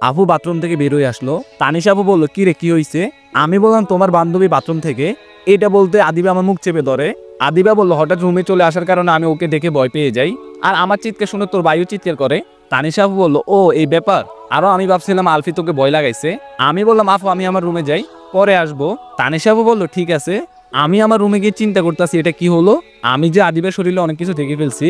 আপু বাথরুম থেকে বের হয়ে আসলো। তানিশা আপু বললো, কি রে কি হয়েছে? আমি বললাম তোমার বান্ধবী বাথরুম থেকে। এটা বলতে আদিবা আমার মুখ চেপে ধরে। আদিবা বললো, হঠাৎ রুমে চলে আসার কারণে আমি ওকে দেখে ভয় পেয়ে যাই, আর আমার চিৎকার শুনে তোর ভাইও চিৎকার করে। তানিশা আপু বললো, ও এই ব্যাপার। আরো আমি ভাবছিলাম আলফি তোকে ভয় লাগাইছে। আমি বললাম, আপু আমি আমার রুমে যাই, পরে আসবো। তানিশা আপু বললো, ঠিক আছে। আমি আমার রুমে গিয়ে চিন্তা করতেছি এটা কি হলো। আমি যে আদিবার শরীরে অনেক কিছু দেখে ফেলছি,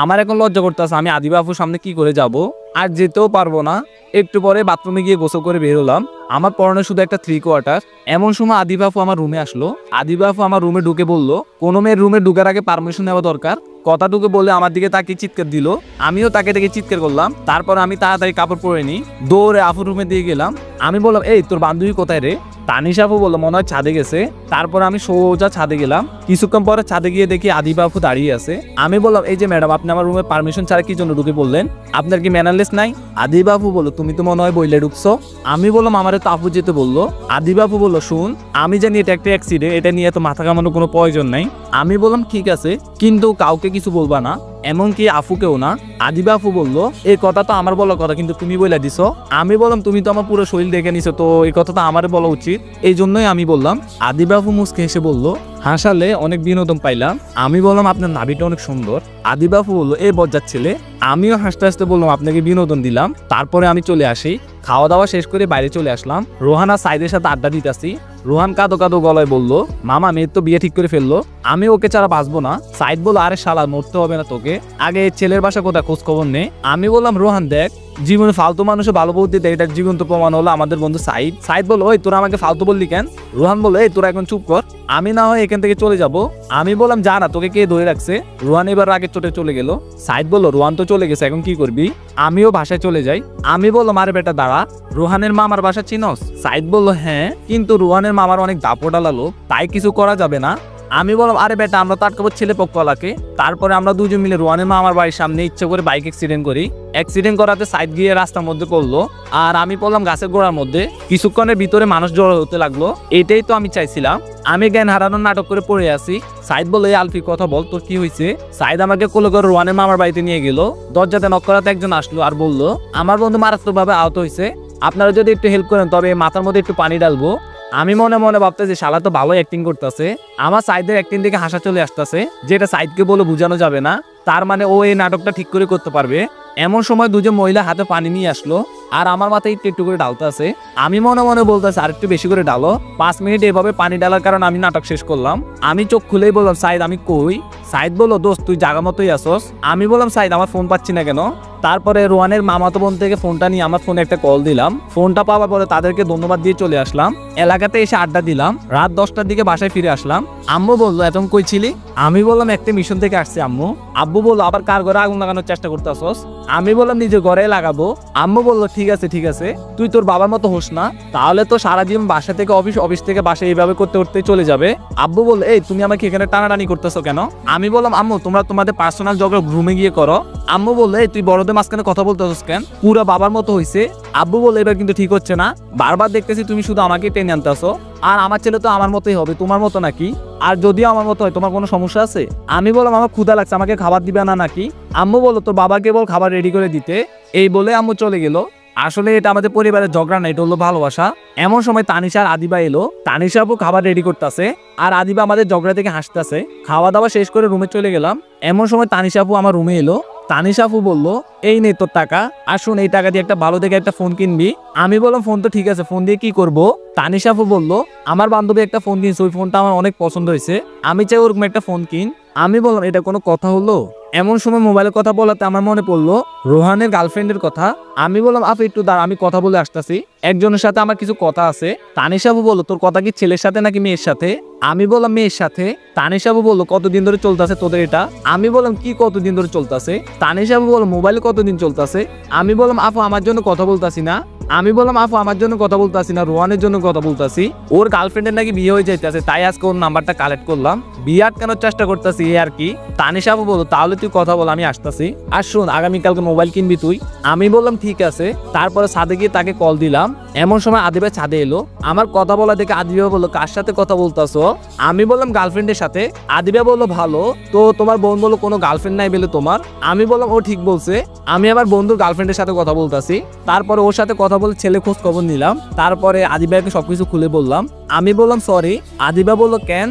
আমার এখন লজ্জা করতেছে। আমি আদিবা আপুর সামনে কি করে যাব? আর যেতেও পারবো না। একটু পরে বাথরুমে গিয়ে গোসল করে বের হলাম। আমার পরনে শুধু একটা 3 কোয়ার্টার। এমন সময় আদিবা আপু আমার রুমে আসলো। আদিবা আপু আমার রুমে ঢুকে বললো, কোনো মেয়ের রুমে ঢুকার আগে পারমিশন নেওয়া দরকার। কথাটুকু বলে আমার দিকে তাকে চিৎকার দিল। আমিও তাকে দেখে চিৎকার করলাম। তারপর আমি তাড়াতাড়ি কাপড় পরে নি, দৌড়ে আপুর রুমে দিয়ে গেলাম। আমি বললাম, এই তোর বান্ধবী কোথায় রে? তানিশা আপু বললো, মনে হয় ছাদে গেছে। তারপর আমি সোজা ছাদে গেলাম। কিছুক্ষণ পরে ছাদে গিয়ে দেখি আদিবা আপু দাঁড়িয়ে আছে। আমি বললাম, এই যে ম্যাডাম, আপনি আমার রুমে পারমিশন ছাড়া কি জন্য ঢুকে বললেন? আপনার কি ম্যানারলেস নাই? আদিবা আপু বললো, তুমি তো মনে হয় বইলে ঢুকছো। আমি বললাম, আমারে তো আপু যেতে বললো। আদিবা আপু বললো, শুন, আমি জানি এটা একটা অ্যাক্সিডেন্ট, এটা নিয়ে তো মাথা কামানোর কোনো প্রয়োজন নাই। আমি বললাম, ঠিক আছে, কিন্তু কাউকে কিছু বলবা না, এমনকি আফুকেও না। আদিবা আপু বললো, এই কথা তো আমার বলার কথা, কিন্তু তুমি বলে দিছো। আমি বললাম, তুমি তো আমার পুরো শরীর দেখে নিছো, তো এই কথাটা আমার বলা উচিত, এই জন্যই আমি বললাম। আদিবা আপু মুচকে হেসে বললো, হাসালে অনেক বিনোদন পাইলাম। আমি বললাম, আপনার নাভিটা অনেক সুন্দর। আদিবা আপু বললো, এই বজ্জাত ছেলে। আমিও হাসতে হাসতে বললাম, আপনাকে বিনোদন দিলাম। তারপরে আমি চলে আসি। খাওয়া দাওয়া শেষ করে বাইরে চলে আসলাম। রোহান আর সাইদের সাথে আড্ডা দিতেছি। রোহান কাঁদো কাঁদো গলায় বললো, মামা মেয়ের তো বিয়ে ঠিক করে ফেললো, আমি ওকে ছাড়া বাঁচবো না। সাইদ বললো, আরে শালা, মরতে হবে না তোকে, আগে ছেলের বাসা কোথায় খোঁজ খবর নে। আমি বললাম, রোহান দেখ, জীবনে ফালতু মানুষে ভালো বলতে দেয়, এটার জীবন্ত প্রমাণ হলো আমাদের বন্ধু সাইদ। সাইদ বললো, ওই তোরা আমাকে ফালতু বললি কেন? রোহান বললো, এই তোরা এখন চুপ কর, আমি না হয় এখান থেকে চলে যাব। আমি বললাম, যা না, তোকে কে ধরে রাখছে? রোহান এবার আগে চোটে চলে গেল। সাইদ বললো, রোহান তো চলে গেছে, এখন কি করবি? আমিও বাসায় চলে যাই। আমি বললাম, আরে বেটা দাঁড়া, রোহানের মামার বাসা চিনস? সাইদ বললো, হ্যাঁ, কিন্তু রোহানের মামার অনেক দাপটালা লোক, তাই কিছু করা যাবে না। আমি বললাম, আরে বেটা, আমরা তো আটকাবো ছেলে পক্ষওয়ালাকে। তারপরে আমরা দুজন মিলে রোহানের মামার বাড়ির সামনে ইচ্ছা করে বাইক অ্যাক্সিডেন্ট করি। অ্যাক্সিডেন্ট করাতে সাইড গিয়ে রাস্তার মধ্যে করলো, আর আমি পড়লাম গাছের গোড়ার মধ্যে। কিছুক্ষণের ভিতরে মানুষ জড়ো হতে লাগলো। এটাই তো আমি চাইছিলাম। আমি জ্ঞান হারানোর নাটক করে পড়ে আছি। সাইদ বললো, এই আলফি কথা বল, তোর কি হয়েছে? সাইদ আমাকে কোলে করে রোহানের মামার বাড়িতে নিয়ে গেল। দরজাতে নক করাতে একজন আসলো আর বললো, আমার বন্ধু মারাত্মকভাবে আহত হয়েছে, আপনারা যদি একটু হেল্প করেন তবে মাথার মধ্যে একটু পানি ডালবো। আমি মনে মনে ভাবতেছি, শালা তো ভালো অ্যাক্টিং করতেছে। আমার সাইদের অ্যাক্টিং দেখে হাসা চলে আসতেছে, যেটা সাইদকে বলে বোঝানো যাবে না। তার মানে ও এই নাটকটা ঠিক করে করতে পারবে। এমন সময় দুজন মহিলা হাতে পানি নিয়ে আসলো, আর আমার মাথায় একটু একটু করে ডালতে আছে। আমি মনে মনে বলতেছি, আর একটু বেশি করে ডালো। 5 মিনিট এভাবে পানি ডালার কারণে আমি নাটক শেষ করলাম। আমি চোখ খুলেই বললাম, সাইদ আমি কই? সাইদ বললো, দোস্ত তুই জায়গা মতোই আসস। আমি বললাম, সাইদ আমার ফোন পাচ্ছি না কেন? তারপরে রোহানের মামাতো বোন থেকে ফোনটা নিয়ে আমার ফোনে একটা কল দিলাম। ফোনটা পাওয়ার পরে তাদেরকে ধন্যবাদ দিয়ে চলে আসলাম। এলাকাতে এসে আড্ডা দিলাম। রাত 10টার দিকে বাসায় ফিরে আসলাম। আম্মু বললো, এতক্ষণ কই ছিলি? আমি বললাম, একটা মিশন থেকে আসছি আম্মু। আব্বু বললো, আবার কার ঘরে আগুন লাগানোর চেষ্টা করতেছস? আমি বললাম, নিজের ঘরে লাগাবো। আম্মু বললো, ঠিক আছে ঠিক আছে, তুই তোর বাবার মতো হোস না, তাহলে তো সারা জীবন বাসা থেকে অফিস, অফিস থেকে বাসা এইভাবে করতে করতে চলে যাবে। আব্বু বললো, এই তুমি আমাকে এখানে টানাটানি করতেছো কেন? আমি বললাম, আম্মু তোমরা তোমাদের পার্সোনাল ঝগড়া রুমে গিয়ে করো। আম্মু বললো, এই তুই বড়দের মাঝখানে কথা বলতেছস কেন? পুরা বাবার মতো হইছে। আব্বু বললো, এবার কিন্তু ঠিক হচ্ছে না, বারবার দেখতেছি তুমি শুধু আমাকে টেনে আনতেছো, আর আমার ছেলে তো আমার মতোই হবে, তোমার মতো নাকি? আর যদিও আমার মতো হয়, তোমার কোনো সমস্যা আছে? আমি বললাম, আমার ক্ষুধা লাগছে, আমাকে খাবার দিবে না নাকি? আম্মু বললো, তো বাবাকে বল খাবার রেডি করে দিতে। এই বলে আম্মু চলে গেল। আসলে এটা আমাদের পরিবারের ঝগড়া না, এটা হলো ভালোবাসা। এমন সময় তানিশা আর আদিবা এলো। তানিশা আপু খাবার রেডি করতেছে, আর আদিবা আমাদের ঝগড়া থেকে হাসতেছে। খাওয়া দাওয়া শেষ করে রুমে চলে গেলাম। এমন সময় তানিশা আপু আমার রুমে এলো। তানিশা আপু বললো, এই নে তোর টাকা, আর শোন, এই টাকা দিয়ে একটা ভালো দেখে একটা ফোন কিনবি। আমি বললাম, ফোন তো ঠিক আছে, ফোন দিয়ে কি করবো? তানিশা আপু বললো, আমার বান্ধবী একটা ফোন কিনছে, ওই ফোনটা আমার অনেক পছন্দ হয়েছে, আমি চাই ওরকম একটা ফোন কিন। আমি বললাম, এটা কোনো কথা হলো? এমন সময় মোবাইলের কথা বলাতে আমার মনে পড়লো রোহানের গার্লফ্রেন্ডের কথা। আমি বললাম, আপু একটু দাঁড়া, আমি কথা বলে আসতেছি, একজনের সাথে আমার কিছু কথা আছে। তানিশা আপু বললো, তোর কথা কি ছেলের সাথে নাকি মেয়ের সাথে? আমি বললাম, মেয়ের সাথে। তানিশা আপু বললো, কতদিন ধরে চলতেছে তোদের এটা? আমি বললাম, কি কতদিন ধরে চলতেছে? তানিশা আপু বললো, মোবাইলে কতদিন চলতেছে? আমি বললাম, আপু আমার জন্য কথা বলতাছি না। আমি বললাম, আপু আমার জন্য কথা বলতাছি না, রোহানের জন্য কথা বলতাছি। ওর গার্লফ্রেন্ডের নাকি বিয়ে হয়ে যাইতেছে, তাই আজকে ওর নাম্বারটা কালেক্ট করলাম, বিয়ে আটকানোর চেষ্টা করতেছি এই আর কি। তানিশা আপু বললো, তাহলে তুই কথা বল, আমি আসতেছি। আর শোন, আগামীকালকে মোবাইল কিনবি তুই। আমি বললাম, ঠিক আছে। তারপরে ছাদে গিয়ে তাকে কল দিলাম। এমন সময় আদিবা ছাদে এলো। আমার কথা বলা দেখে আদিবা বললো, কার সাথে কথা বলতাছো? আমি বললাম, গার্লফ্রেন্ডের সাথে। আদিবা বললো, ভালো তো, তোমার বোন বললো কোনো গার্লফ্রেন্ড নাই বলে তোমার। আমি বললাম, ও ঠিক বলছে, আমি আমার বন্ধুর গার্লফ্রেন্ডের সাথে কথা বলতাছি। তারপরে ওর সাথে কথা বলে ছেলে খোঁজ খবর নিলাম, তারপরে আদিবাকে সবকিছু খুলে বললাম। আমি বললাম সরি। আদিবা বললো কেন?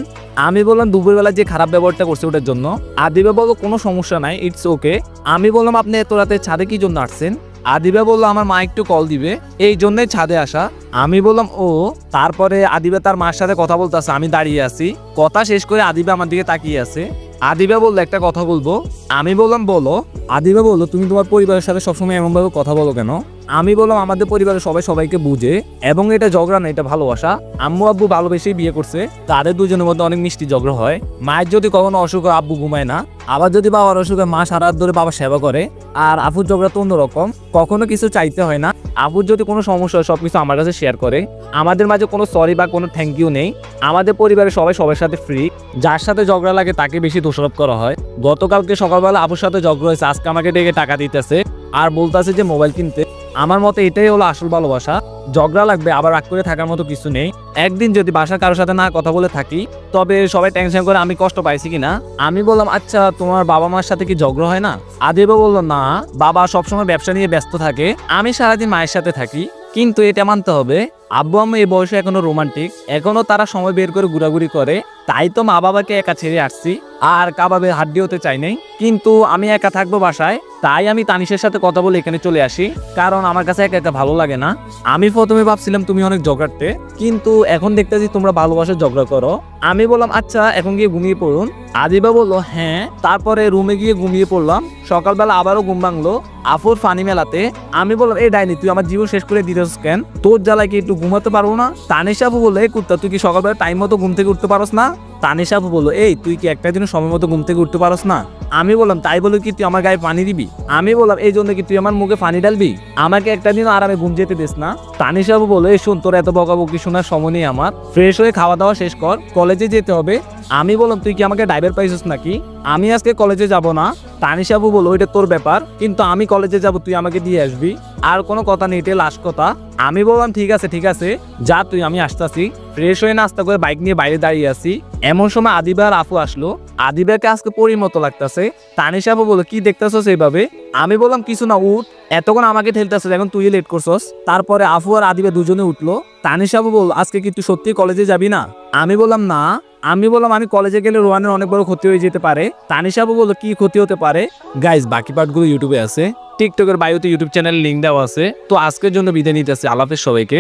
আমি বললাম দুপুরবেলা যে খারাপ ব্যবহারটা করছে ওটার জন্য। আদিবা বললো কোনো সমস্যা নাই, ইটস ওকে। আমি বললাম আপনি এত রাতে ছাদে কি জন্য আসছেন? আদিবা বললো আমার মা একটু কল দিবে, এই জন্যই ছাদে আসা। আমি বললাম ও। তারপরে আদিবা তার মার সাথে কথা বলতেছে, আমি দাঁড়িয়ে আছি। কথা শেষ করে আদিবা আমার দিকে তাকিয়ে আছে। আদিবা বললো একটা কথা বলবো। আমি বললাম বলো। আদিবা বললো তুমি তোমার পরিবারের সাথে সবসময় এমনভাবে কথা বলো কেন? আমি বললাম আমাদের পরিবারের সবাই সবাইকে বুঝে এবং এটা ঝগড়া না, এটা ভালোবাসা। আম্মু আব্বু ভালোবেসেই বিয়ে করছে, তাদের দুজনের মধ্যে অনেক মিষ্টি ঝগড়া হয়। মায়ের যদি কখনো অসুখ হয় আব্বু ঘুমায় না, আবার যদি বাবার অসুখ হয় মা সারা রাত ধরে বাবার সেবা করে। আর আফুর ঝগড়া তো অন্যরকম, কখনো কিছু চাইতে হয় না। আফুর যদি কোনো সমস্যা হয় সবকিছু আমার কাছে শেয়ার করে। আমাদের মাঝে কোনো সরি বা কোনো থ্যাংক ইউ নেই। আমাদের পরিবারের সবাই সবার সাথে ফ্রি, যার সাথে ঝগড়া লাগে তাকে বেশি দোষারোপ করা হয়। গতকালকে সকালবেলা আপুর সাথে ঝগড়া হয়েছে, আজকে আমাকে ডেকে টাকা দিতেছে আর বলতেছে যে মোবাইল কিনতে। আমার মতে এটাই হলো আসল ভালোবাসা। ঝগড়া লাগবে আবার রাগ করে থাকার মতো কিছু নেই। একদিন যদি বাসার কারোর সাথে না কথা বলে থাকি তবে সবাই টেনশন করে আমি কষ্ট পাইছি কিনা। আমি বললাম আচ্ছা তোমার বাবা মার সাথে কি ঝগড়া হয় না? আদিবা বললো না, বাবা সবসময় ব্যবসা নিয়ে ব্যস্ত থাকে, আমি সারাদিন মায়ের সাথে থাকি। কিন্তু এটা মানতে হবে আব্বু আম্মু এই বয়সে এখনো রোমান্টিক, এখনো তারা সময় বের করে ঘোরাঘুরি করে। তাই তো মা বাবাকে একা ছেড়ে আসছি, আর কাবাবে হাড্ডি হতে চাই নাই। কিন্তু আমি একা থাকবো বাসায়, তাই আমি তানিশের সাথে কথা বলে এখানে চলে আসি, কারণ আমার কাছে একা একা ভালো লাগে না। আমি প্রথমে ভাবছিলাম তুমি অনেক ঝগড়াতে, কিন্তু এখন দেখতেছি তোমরা ভালোবাসার ঝগড়া করো। আমি বললাম আচ্ছা এখন গিয়ে ঘুমিয়ে পড়ুন। আদিবা বললো হ্যাঁ। তারপরে রুমে গিয়ে ঘুমিয়ে পড়লাম। সকালবেলা আবারও ঘুম ভাঙলো আফুর ফানি মেলাতে। আমি বললাম এই ডাইনি তুই আমার জীবন শেষ করে দিতেছ কেন? তোর জ্বালায় কি একটু ঘুমাতে পারবো না? তানিশা আপু বললো এই কুত্তা তুই কি সকালবেলা টাইম মতো ঘুম থেকে উঠতে পারস না? তানিশা আপু বললো এই তুই কি একটা দিন সময় মতো ঘুম থেকে উঠতে পারস না? আমি বললাম তাই বলে কি তুই আমার গায়ে পানি দিবি? আমি বললাম এই জন্য কি তুই আমার মুখে পানি ঢালবি? আমাকে একটা দিন আরামে ঘুম যেতে দিস না? তানিশা আপু বললো এই শোন তোর এত বকাবকি শোনার সময় নেই আমার, ফ্রেশ হয়ে খাওয়া দাওয়া শেষ কর, কলেজে যেতে হবে। আমি বললাম তুই কি আমাকে ড্রাইভার পাইছিস নাকি? আমি আজকে কলেজে যাব না। তানিশা আপু বললো এটা তোর ব্যাপার, কিন্তু আমি কলেজে যাব তুই আমাকে দিয়ে আসবি। আর কোনো কথা নেই, এটা লাস্ট কথা। আমি বললাম ঠিক আছে যা তুই, আমি আসতেছি। ফ্রেশ হয়ে নাস্তা করে বাইক নিয়ে বাইরে দাঁড়িয়ে আছি। এমন সময় আদিবা আর আফু আসলো। আদিবাকে আজকে পরীর মতো লাগতেছে। তানিশা আপু বললো কি দেখতেছো সেইভাবে? আমি বললাম কিছু না, উঠ, এতক্ষণ আমাকে ঠেলতেছে এখন তুই লেট করছস। তারপরে আফু আর আদিবা দুজনে উঠলো। তানিশা আপু বলল আজকে কি তুই সত্যি কলেজে যাবি না? আমি বললাম না। আমি বললাম আমি কলেজে গেলে রোহানের অনেক বড় ক্ষতি হয়ে যেতে পারে। তানিশা আপু বললো কি ক্ষতি হতে পারে? গাইস বাকি পার্টগুলো ইউটিউবে আছে, টিকটকের বায়োতে ইউটিউব চ্যানেল লিঙ্ক দেওয়া আছে। তো আজকের জন্য বিদায় নিতেছে, আল্লাহ হাফেজ সবাইকে।